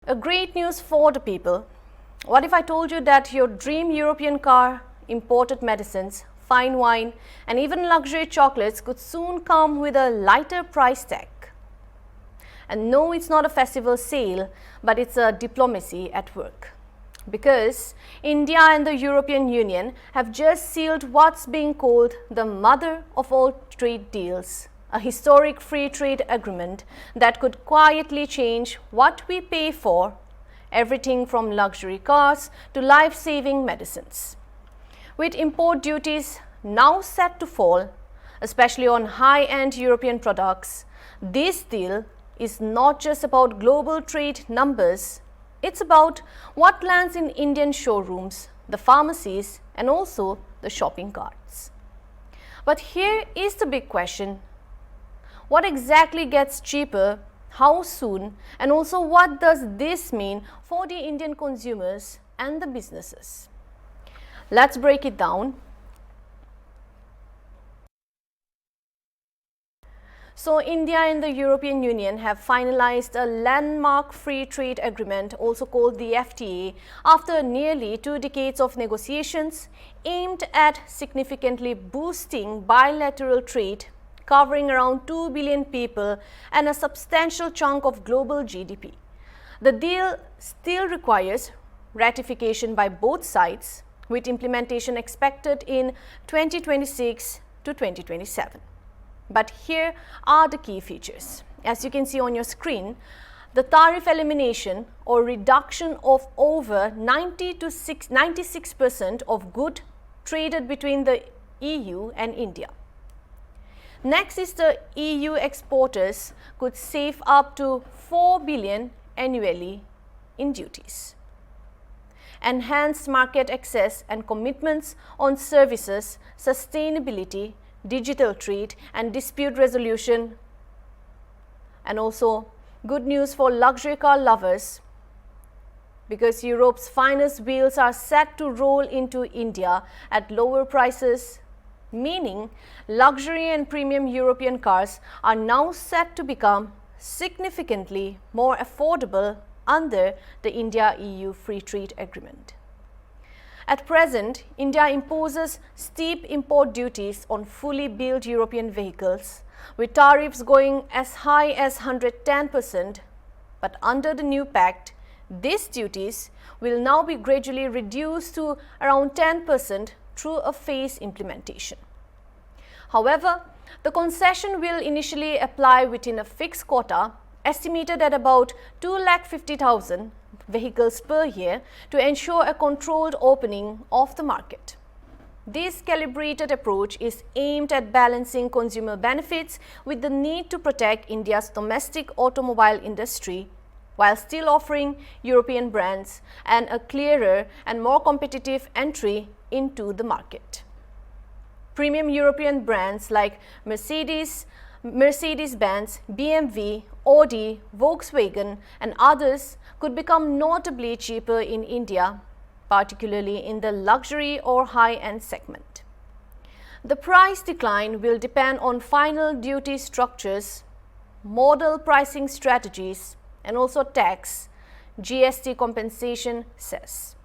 A great news for the people. What if I told you that your dream European car, imported medicines, fine wine and even luxury chocolates could soon come with a lighter price tag? And no, it's not a festival sale, but it's a diplomacy at work. Because India and the European Union have just sealed what's being called the mother of all trade deals, a historic free trade agreement that could quietly change what we pay for, everything from luxury cars to life-saving medicines. With import duties now set to fall, especially on high-end European products, this deal is not just about global trade numbers, it's about what lands in Indian showrooms, the pharmacies and also the shopping carts. But here is the big question. What exactly gets cheaper, how soon, and also what does this mean for the Indian consumers and the businesses? Let's break it down. So India and the European Union have finalized a landmark free trade agreement, also called the FTA, after nearly 2 decades of negotiations aimed at significantly boosting bilateral trade, covering around 2 billion people and a substantial chunk of global GDP. The deal still requires ratification by both sides, with implementation expected in 2026 to 2027. But here are the key features. As you can see on your screen, the tariff elimination or reduction of over 90 to 96% of goods traded between the EU and India. Next is the EU exporters could save up to 4 billion annually in duties. Enhanced market access and commitments on services, sustainability, digital trade and dispute resolution, and also good news for luxury car lovers, because Europe's finest wheels are set to roll into India at lower prices, meaning luxury and premium European cars are now set to become significantly more affordable under the India-EU Free Trade Agreement. At present, India imposes steep import duties on fully built European vehicles, with tariffs going as high as 110%, but under the new Pact, these duties will now be gradually reduced to around 10% through a phased implementation. However, the concession will initially apply within a fixed quota, estimated at about 250,000 vehicles per year, to ensure a controlled opening of the market. This calibrated approach is aimed at balancing consumer benefits with the need to protect India's domestic automobile industry, while still offering European brands and a clearer and more competitive entry into the market. Premium European brands like Mercedes, Mercedes-Benz, BMW, Audi, Volkswagen and others could become notably cheaper in India, particularly in the luxury or high-end segment. The price decline will depend on final duty structures, model pricing strategies and also tax, GST compensation cess.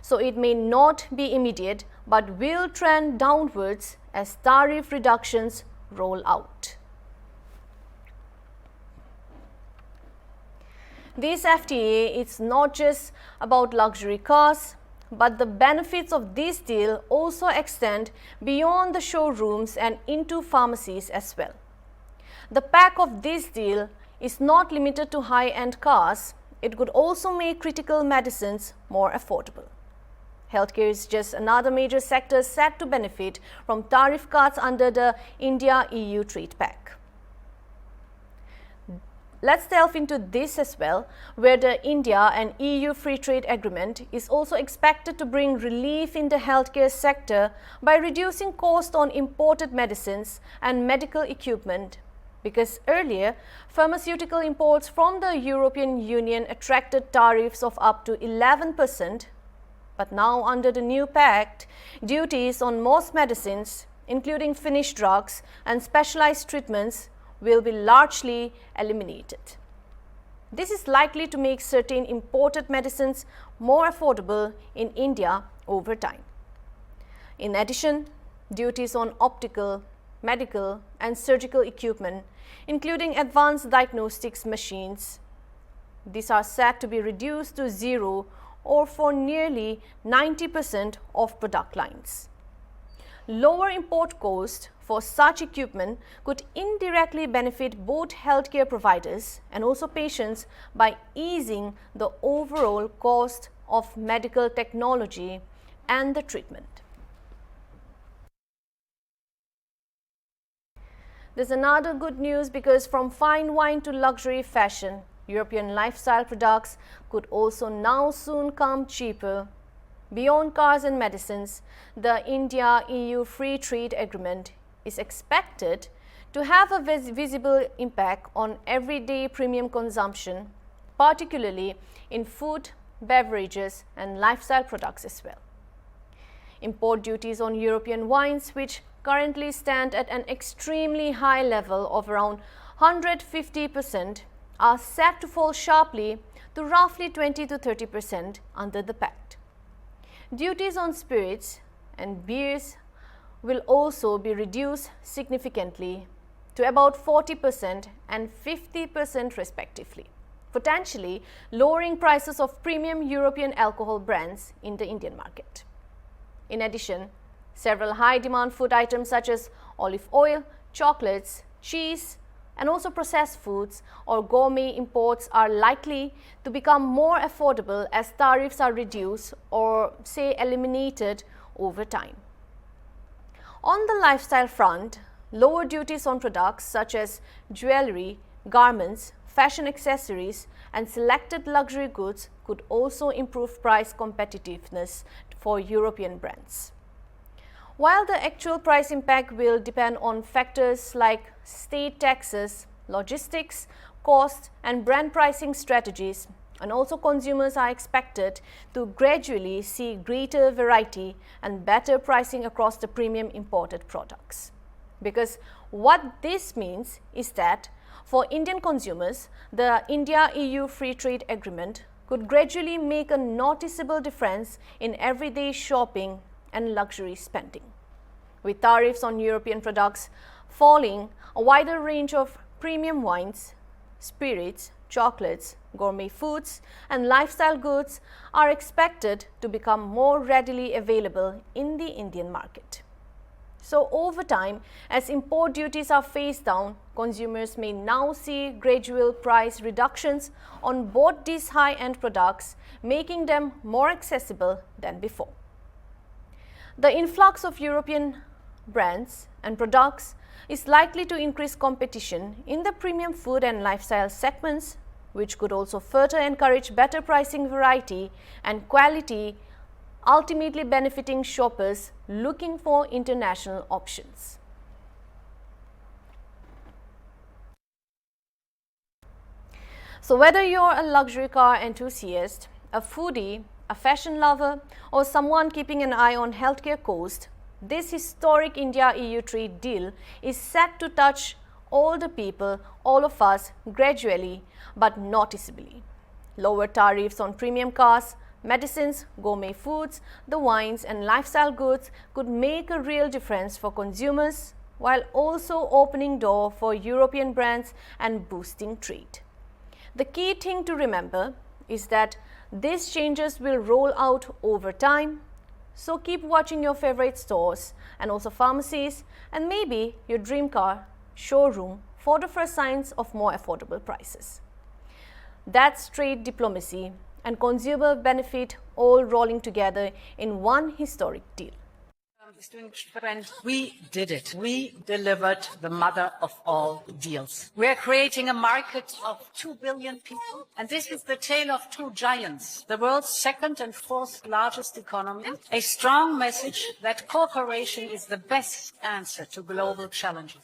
So it may not be immediate but will trend downwards as tariff reductions roll out. This FTA is not just about luxury cars, but the benefits of this deal also extend beyond the showrooms and into pharmacies as well. The pack of this deal is not limited to high-end cars, it could also make critical medicines more affordable. Healthcare is just another major sector set to benefit from tariff cuts under the India-EU Trade Pact. Let's delve into this as well, where the India and EU Free Trade Agreement is also expected to bring relief in the healthcare sector by reducing cost on imported medicines and medical equipment, because earlier, pharmaceutical imports from the European Union attracted tariffs of up to 11%, but now under the new Pact, duties on most medicines, including finished drugs and specialized treatments, will be largely eliminated. This is likely to make certain imported medicines more affordable in India over time. In addition, duties on optical, medical and surgical equipment, including advanced diagnostics machines, these are said to be reduced to zero or for nearly 90% of product lines. Lower import costs for such equipment could indirectly benefit both healthcare providers and also patients by easing the overall cost of medical technology and the treatment. There's another good news because from fine wine to luxury fashion, European lifestyle products could also now soon come cheaper. Beyond cars and medicines, the India-EU Free Trade Agreement is expected to have a visible impact on everyday premium consumption, particularly in food, beverages and lifestyle products as well. Import duties on European wines, which currently stand at an extremely high level of around 150%, are set to fall sharply to roughly 20 to 30% under the Pact. Duties on spirits and beers will also be reduced significantly to about 40% and 50% respectively, potentially lowering prices of premium European alcohol brands in the Indian market. In addition, several high-demand food items such as olive oil, chocolates, cheese, and also processed foods or gourmet imports are likely to become more affordable as tariffs are reduced or, say, eliminated over time. On the lifestyle front, lower duties on products such as jewelry, garments, fashion accessories, and selected luxury goods could also improve price competitiveness for European brands. While the actual price impact will depend on factors like state taxes, logistics, cost, and brand pricing strategies, and also consumers are expected to gradually see greater variety and better pricing across the premium imported products. Because what this means is that for Indian consumers, the India-EU Free Trade Agreement could gradually make a noticeable difference in everyday shopping and luxury spending. With tariffs on European products falling, a wider range of premium wines, spirits, chocolates, gourmet foods, and lifestyle goods are expected to become more readily available in the Indian market. So over time, as import duties are phased down, consumers may now see gradual price reductions on both these high-end products, making them more accessible than before. The influx of European brands and products is likely to increase competition in the premium food and lifestyle segments, which could also further encourage better pricing variety and quality, ultimately benefiting shoppers looking for international options. So whether you're a luxury car enthusiast, a foodie, a fashion lover, or someone keeping an eye on healthcare costs, this historic India-EU trade deal is set to touch all the people, all of us, gradually but noticeably. Lower tariffs on premium cars, medicines, gourmet foods, the wines and lifestyle goods could make a real difference for consumers, while also opening door for European brands and boosting trade. The key thing to remember is that these changes will roll out over time. So keep watching your favorite stores and also pharmacies and maybe your dream car showroom for the first signs of more affordable prices. That's trade diplomacy and consumer benefit all rolling together in one historic deal. Distinguished friends, we did it. We delivered the mother of all deals. We're creating a market of 2 billion people, and this is the tale of two giants, the world's second and fourth largest economy, a strong message that cooperation is the best answer to global challenges.